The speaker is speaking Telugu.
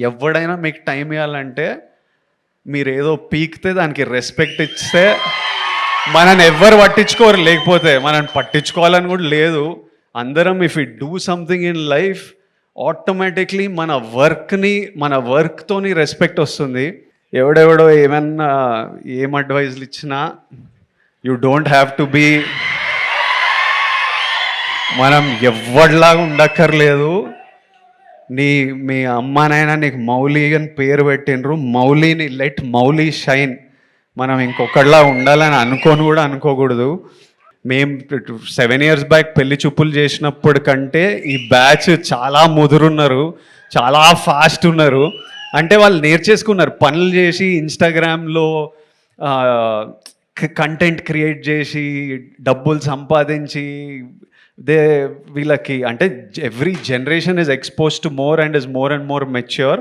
ఎవడైనా మీకు టైం ఇవ్వాలంటే మీరేదో పీకితే దానికి రెస్పెక్ట్ ఇస్తే మనని ఎవ్వరు పట్టించుకోరు, లేకపోతే మనని పట్టించుకోవాలని కూడా లేదు. అందరం if you do something in life automatically మన వర్క్తోని రెస్పెక్ట్ వస్తుంది. ఎవడెవడో ఏమన్నా ఏం అడ్వైజ్లు ఇచ్చినా you don't have to be, మనం ఎవ్వడిలాగా ఉండక్కర్లేదు. మీ అమ్మానైనా నీకు మౌలి అని పేరు పెట్టినరు, మౌలిని లెట్ మౌలి షైన్. మనం ఇంకొకళ్ళలా ఉండాలని అనుకోకూడదు. మేము 7 years బ్యాక్ పెళ్లి చూపులు చేసినప్పుడు కంటే ఈ బ్యాచ్ చాలా ముదురున్నారు, చాలా ఫాస్ట్ ఉన్నారు. అంటే వాళ్ళు నేర్చేసుకున్నారు, పనులు చేసి ఇన్స్టాగ్రామ్లో కంటెంట్ క్రియేట్ చేసి డబ్బులు సంపాదించి వీళ్ళకి అంటే every generation is expose to more and is more and more mature.